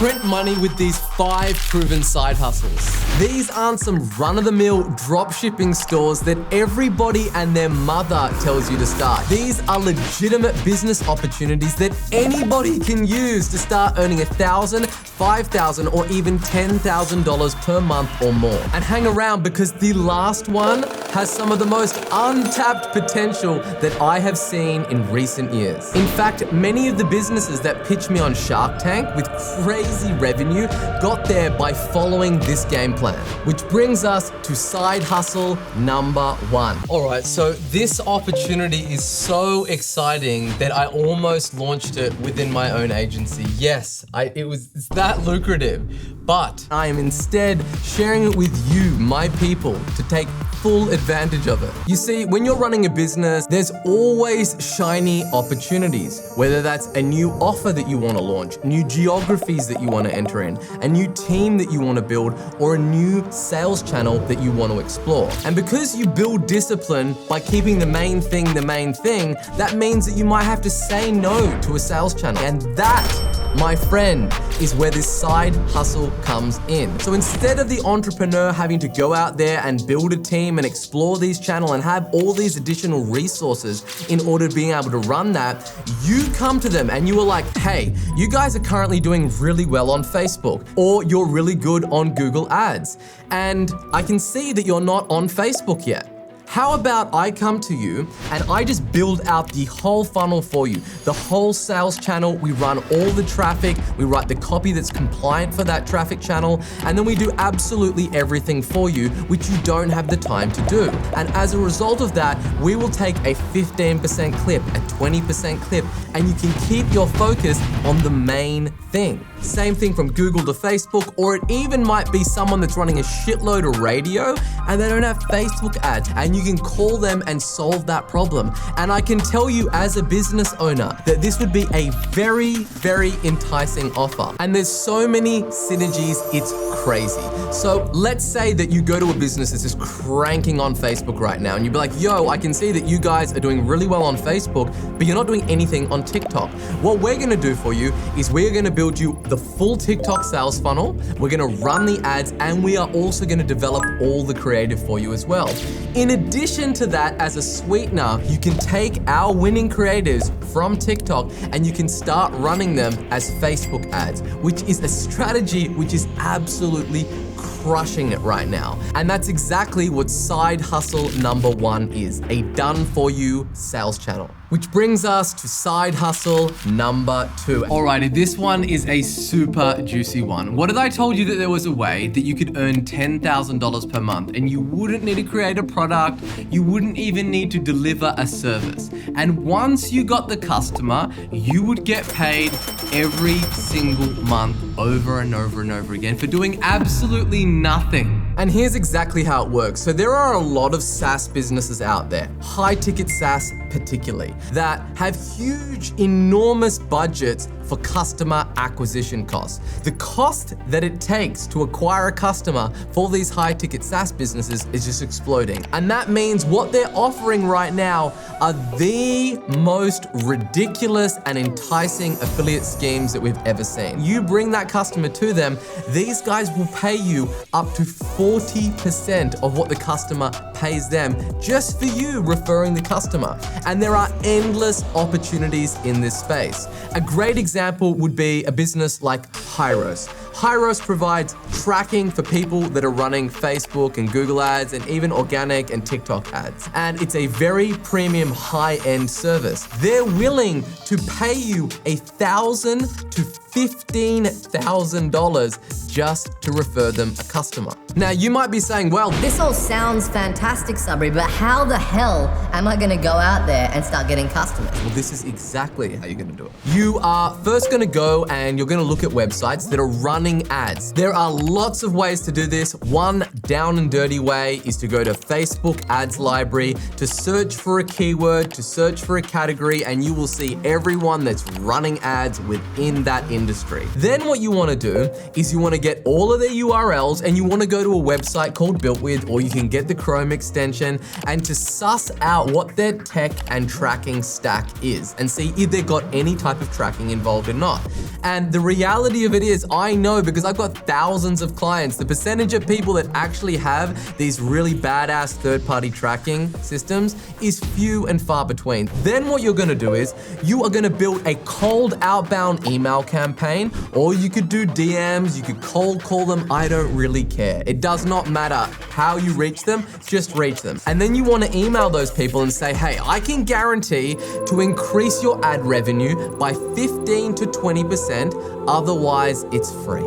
print money with these 5 proven side hustles. These aren't some run-of-the-mill drop shipping stores that everybody and their mother tells you to start. These are legitimate business opportunities that anybody can use to start earning $1,000, $5,000, or even $10,000 per month or more. And hang around, because the last one has some of the most untapped potential that I have seen in recent years. In fact, many of the businesses that pitched me on Shark Tank with crazy revenue got there by following this game plan. Which brings us to side hustle number 1. All right, so this opportunity is so exciting that I almost launched it within my own agency. Yes, it's that lucrative, but I am instead sharing it with you, my people, to take full advantage of it. You see, when you're running a business, there's always shiny opportunities, whether that's a new offer that you want to launch, new geographies that you want to enter in, a new team that you want to build, or a new sales channel that you want to explore. And because you build discipline by keeping the main thing, that means that you might have to say no to a sales channel. And that, my friend, is where this side hustle comes in. So instead of the entrepreneur having to go out there and build a team and explore these channels and have all these additional resources in order to being able to run that, you come to them and you are like, hey, you guys are currently doing really well on Facebook, or you're really good on Google Ads, and I can see that you're not on Facebook yet. How about I come to you and I just build out the whole funnel for you, the whole sales channel. We run all the traffic, we write the copy that's compliant for that traffic channel, and then we do absolutely everything for you, which you don't have the time to do. And as a result of that, we will take a 15% clip, a 20% clip, and you can keep your focus on the main thing. Same thing from Google to Facebook, or it even might be someone that's running a shitload of radio and they don't have Facebook ads, and you can call them and solve that problem. And I can tell you as a business owner that this would be a very, very enticing offer. And there's so many synergies, it's crazy. So let's say that you go to a business that's just cranking on Facebook right now, and you'd be like, yo, I can see that you guys are doing really well on Facebook, but you're not doing anything on TikTok. What we're gonna do for you is we're gonna build you the full TikTok sales funnel, we're gonna run the ads, and we are also gonna develop all the creative for you as well. In addition to that, as a sweetener, you can take our winning creatives from TikTok and you can start running them as Facebook ads, which is a strategy which is absolutely crushing it right now. And that's exactly what side hustle number 1 is, a done-for-you sales channel. Which brings us to side hustle number 2. Alrighty, this one is a super juicy one. What if I told you that there was a way that you could earn $10,000 per month and you wouldn't need to create a product, you wouldn't even need to deliver a service. And once you got the customer, you would get paid every single month over and over and over again for doing absolutely nothing. And here's exactly how it works. So there are a lot of SaaS businesses out there, high ticket SaaS particularly, that have huge, enormous budgets for customer acquisition costs. The cost that it takes to acquire a customer for these high ticket SaaS businesses is just exploding. And that means what they're offering right now are the most ridiculous and enticing affiliate schemes that we've ever seen. You bring that customer to them, these guys will pay you up to 40% of what the customer pays them just for you referring the customer. And there are endless opportunities in this space. A great example would be a business like Hyros. Hyros provides tracking for people that are running Facebook and Google ads and even organic and TikTok ads. And it's a very premium high-end service. They're willing to pay you $1,000 to $15,000 just to refer them a customer. Now you might be saying, well, this all sounds fantastic, Sabri, but how the hell am I gonna go out there and start getting customers? Well, this is exactly how you're gonna do it. You are first gonna go and you're gonna look at websites that are running running ads. There are lots of ways to do this. One down and dirty way is to go to Facebook Ads Library, to search for a keyword, to search for a category, and you will see everyone that's running ads within that industry. Then what you wanna do is you wanna get all of their URLs and you wanna go to a website called BuiltWith, or you can get the Chrome extension, and to suss out what their tech and tracking stack is and see if they've got any type of tracking involved or not. And the reality of it is, I know because I've got thousands of clients, the percentage of people that actually have these really badass third-party tracking systems is few and far between. Then what you're gonna do is you are gonna build a cold outbound email campaign, or you could do DMs, you could cold call them, I don't really care. It does not matter how you reach them, just reach them. And then you wanna email those people and say, hey, I can guarantee to increase your ad revenue by 15 to 20%, otherwise it's free.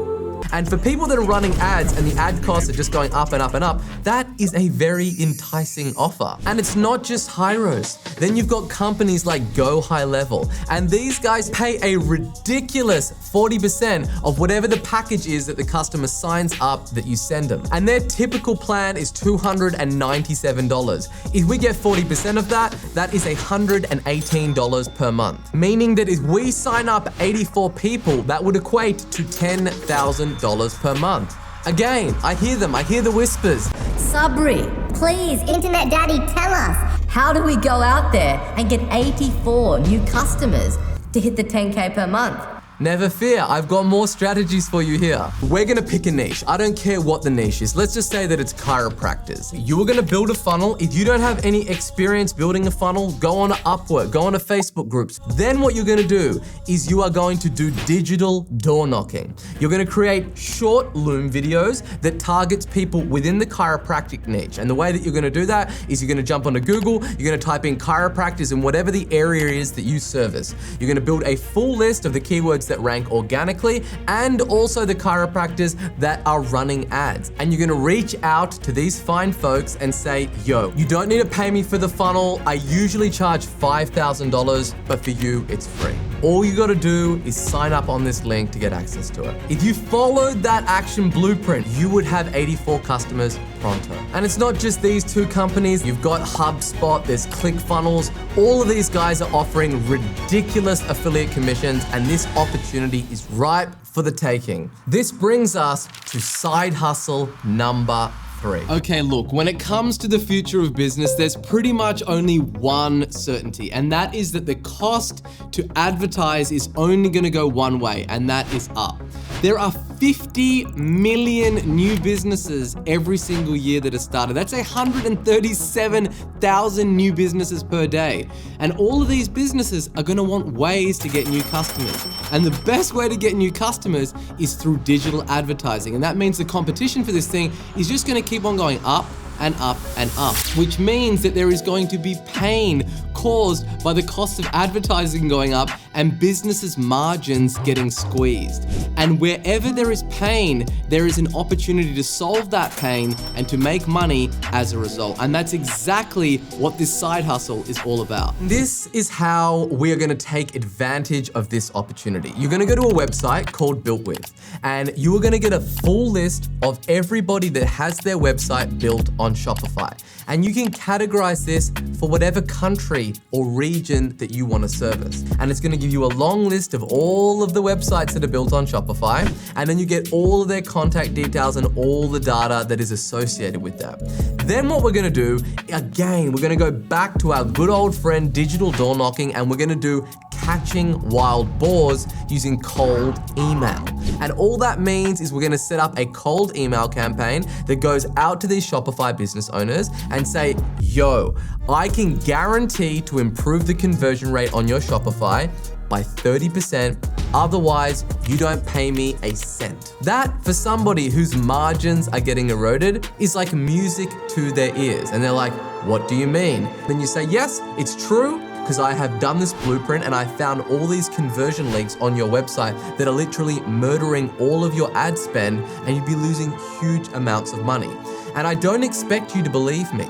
And for people that are running ads and the ad costs are just going up and up and up, that is a very enticing offer. And it's not just Hyros. Then you've got companies like Go High Level, and these guys pay a ridiculous 40% of whatever the package is that the customer signs up that you send them. And their typical plan is $297. If we get 40% of that, that is $118 per month. Meaning that if we sign up 84 people, that would equate to $10,000 per month. Again, I hear them, I hear the whispers. Sabri, please, Internet Daddy, tell us, how do we go out there and get 84 new customers to hit the 10K per month? Never fear, I've got more strategies for you here. We're gonna pick a niche. I don't care what the niche is. Let's just say that it's chiropractors. You are gonna build a funnel. If you don't have any experience building a funnel, go on to Upwork, go on to Facebook groups. Then what you're gonna do is you are going to do digital door knocking. You're gonna create short Loom videos that targets people within the chiropractic niche. And the way that you're gonna do that is you're gonna jump onto Google, you're gonna type in chiropractors in whatever the area is that you service. You're gonna build a full list of the keywords that rank organically and also the chiropractors that are running ads. And you're gonna reach out to these fine folks and say, yo, you don't need to pay me for the funnel. I usually charge $5,000, but for you, it's free. All you gotta do is sign up on this link to get access to it. If you followed that action blueprint, you would have 84 customers pronto. And it's not just these two companies. You've got HubSpot, there's ClickFunnels. All of these guys are offering ridiculous affiliate commissions, and this opportunity is ripe for the taking. This brings us to side hustle number 3. Okay, look, when it comes to the future of business, there's pretty much only one certainty, and that is that the cost to advertise is only gonna go one way, and that is up. There are 50 million new businesses every single year that are started. That's 137,000 new businesses per day. And all of these businesses are gonna want ways to get new customers. And the best way to get new customers is through digital advertising. And that means the competition for this thing is just gonna keep on going up and up and up, which means that there is going to be pain caused by the cost of advertising going up and businesses' margins getting squeezed. And wherever there is pain, there is an opportunity to solve that pain and to make money as a result. And that's exactly what this side hustle is all about. This is how we are gonna take advantage of this opportunity. You're gonna go to a website called BuiltWith, and you are gonna get a full list of everybody that has their website built on Shopify. And you can categorize this for whatever country or region that you want to service. And it's going to give you a long list of all of the websites that are built on Shopify. And then you get all of their contact details and all the data that is associated with that. Then what we're going to do, again, we're going to go back to our good old friend digital door knocking, and we're going to do catching wild boars using cold email. And all that means is we're gonna set up a cold email campaign that goes out to these Shopify business owners and say, yo, I can guarantee to improve the conversion rate on your Shopify by 30%, otherwise you don't pay me a cent. That, for somebody whose margins are getting eroded, is like music to their ears. And they're like, what do you mean? Then you say, yes, it's true, because I have done this blueprint and I found all these conversion leaks on your website that are literally murdering all of your ad spend, and you'd be losing huge amounts of money. And I don't expect you to believe me.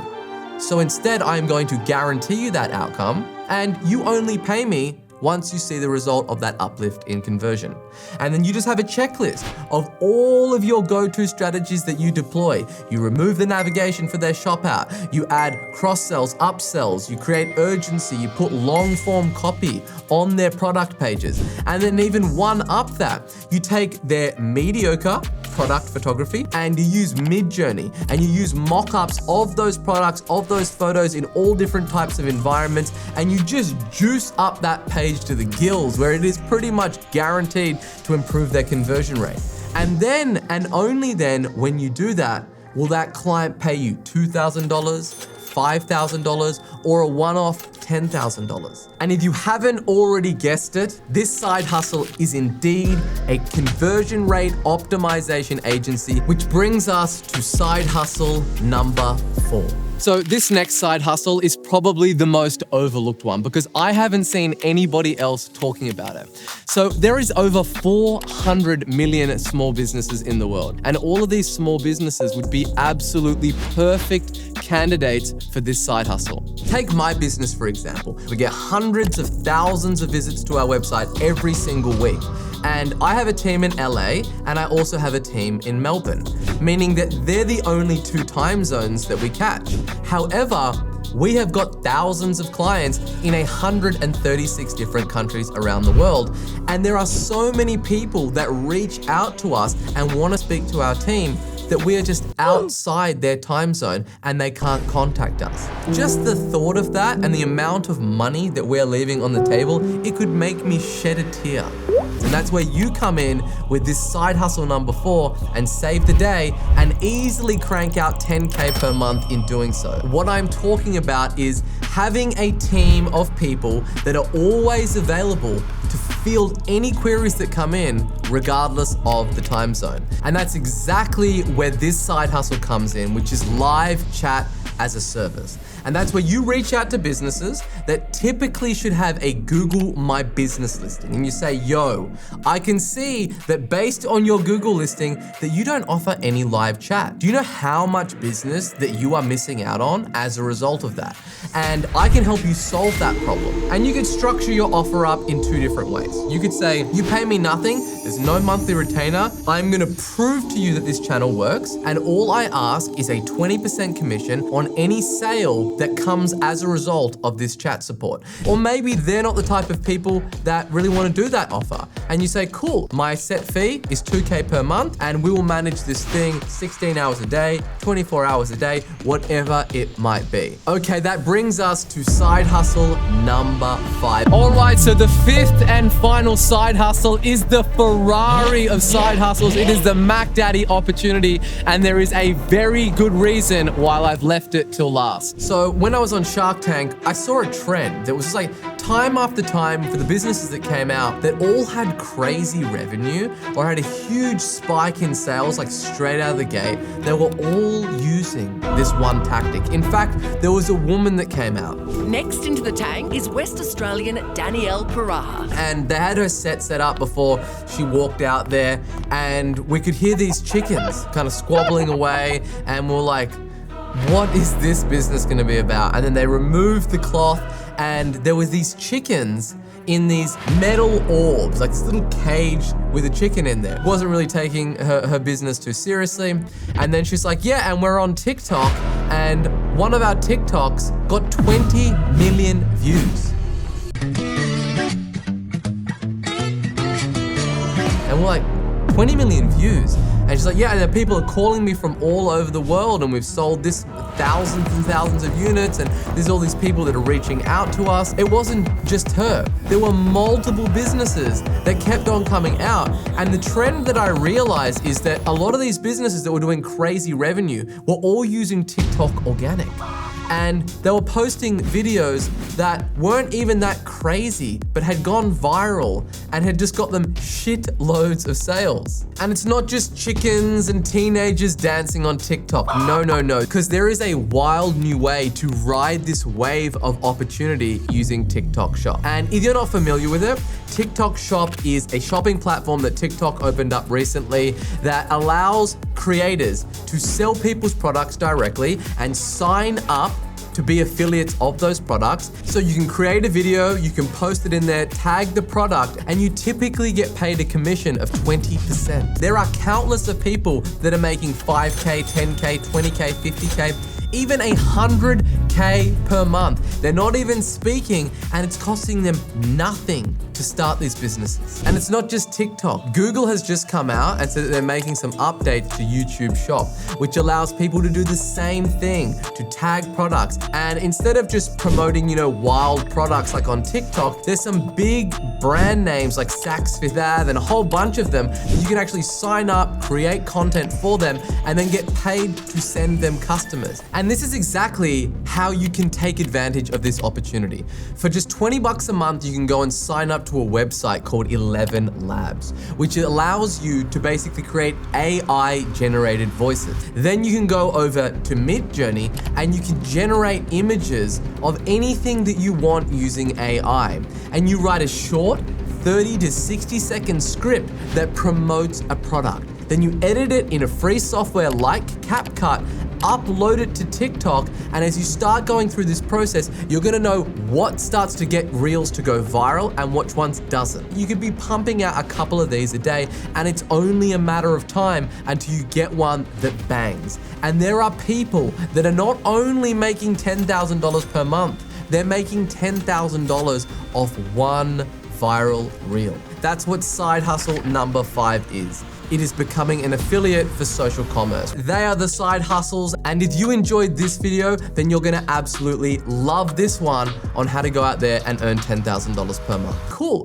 So instead, I am going to guarantee you that outcome, and you only pay me once you see the result of that uplift in conversion. And then you just have a checklist of all of your go-to strategies that you deploy. You remove the navigation for their shop out, you add cross-sells, upsells, you create urgency, you put long-form copy on their product pages. And then even one up that, you take their mediocre product photography and you use Midjourney and you use mock-ups of those products, of those photos in all different types of environments, and you just juice up that page to the gills where it is pretty much guaranteed to improve their conversion rate. And then, and only then, when you do that, will that client pay you $2,000, $5,000, or a one-off $10,000. And if you haven't already guessed it, this side hustle is indeed a conversion rate optimization agency, which brings us to side hustle number 4. So this next side hustle is probably the most overlooked one because I haven't seen anybody else talking about it. So there is over 400 million small businesses in the world, and all of these small businesses would be absolutely perfect candidates for this side hustle. Take my business, for example. We get hundreds of thousands of visits to our website every single week. And I have a team in LA and I also have a team in Melbourne, meaning that they're the only 2 time zones that we catch. However, we have got thousands of clients in 136 different countries around the world. And there are so many people that reach out to us and want to speak to our team that we are just outside their time zone and they can't contact us. Just the thought of that and the amount of money that we're leaving on the table, it could make me shed a tear. And that's where you come in with this side hustle number 4 and save the day and easily crank out 10K per month in doing so. What I'm talking about is having a team of people that are always available to field any queries that come in regardless of the time zone. And that's exactly where this side hustle comes in, which is live chat as a service. And that's where you reach out to businesses that typically should have a Google My Business listing. And you say, yo, I can see that based on your Google listing that you don't offer any live chat. Do you know how much business that you are missing out on as a result of that? And I can help you solve that problem. And you could structure your offer up in 2 different ways. You could say, you pay me nothing, there's no monthly retainer, I'm gonna prove to you that this channel works, and all I ask is a 20% commission on any sale that comes as a result of this chat support. Or maybe they're not the type of people that really want to do that offer. And you say, cool, my set fee is 2K per month and we will manage this thing 16 hours a day, 24 hours a day, whatever it might be. Okay, that brings us to side hustle number 5. All right, so the 5th and final side hustle is the Ferrari of side hustles. It is the Mac Daddy opportunity, and there is a very good reason why I've left it till last. So when I was on Shark Tank, I saw a trend that was just like time after time for the businesses that came out that all had crazy revenue or had a huge spike in sales like straight out of the gate. They were all using this one tactic. In fact, there was a woman that came out. Next into the tank is West Australian Danielle Paraha. And they had her set up before she walked out there, and we could hear these chickens kind of squabbling away, and we're like, what is this business gonna be about? And then they removed the cloth and there were these chickens in these metal orbs, like this little cage with a chicken in there. Wasn't really taking her business too seriously. And then she's like, yeah, and we're on TikTok, and one of our TikToks got 20 million views. And we're like, 20 million views? And she's like, yeah, and people are calling me from all over the world, and we've sold this thousands and thousands of units, and there's all these people that are reaching out to us. It wasn't just her. There were multiple businesses that kept on coming out. And the trend that I realized is that a lot of these businesses that were doing crazy revenue were all using TikTok organic. And they were posting videos that weren't even that crazy, but had gone viral and had just got them shit loads of sales. And it's not just chickens and teenagers dancing on TikTok. No, because there is a wild new way to ride this wave of opportunity using TikTok Shop. And if you're not familiar with it, TikTok Shop is a shopping platform that TikTok opened up recently that allows creators to sell people's products directly and sign up to be affiliates of those products. So you can create a video, you can post it in there, tag the product, and you typically get paid a commission of 20%. There are countless of people that are making 5K, 10K, 20K, 50K, even 100K per month. They're not even speaking, and it's costing them nothing to start these businesses. And it's not just TikTok. Google has just come out and said that they're making some updates to YouTube Shop, which allows people to do the same thing, to tag products. And instead of just promoting, wild products like on TikTok, there's some big brand names like Saks Fifth Ave and a whole bunch of them that you can actually sign up, create content for them, and then get paid to send them customers. And this is exactly how you can take advantage of this opportunity. For just $20 a month, you can go and sign up to a website called 11 Labs, which allows you to basically create AI-generated voices. Then you can go over to Midjourney and you can generate images of anything that you want using AI. And you write a short 30 to 60 second script that promotes a product. Then you edit it in a free software like CapCut, upload it to TikTok, and as you start going through this process, you're gonna know what starts to get reels to go viral and which ones doesn't. You could be pumping out a couple of these a day, and it's only a matter of time until you get one that bangs. And there are people that are not only making $10,000 per month, they're making $10,000 off one viral reel. That's what side hustle number 5 is. It is becoming an affiliate for social commerce. They are the side hustles, and if you enjoyed this video, then you're gonna absolutely love this one on how to go out there and earn $10,000 per month. Cool.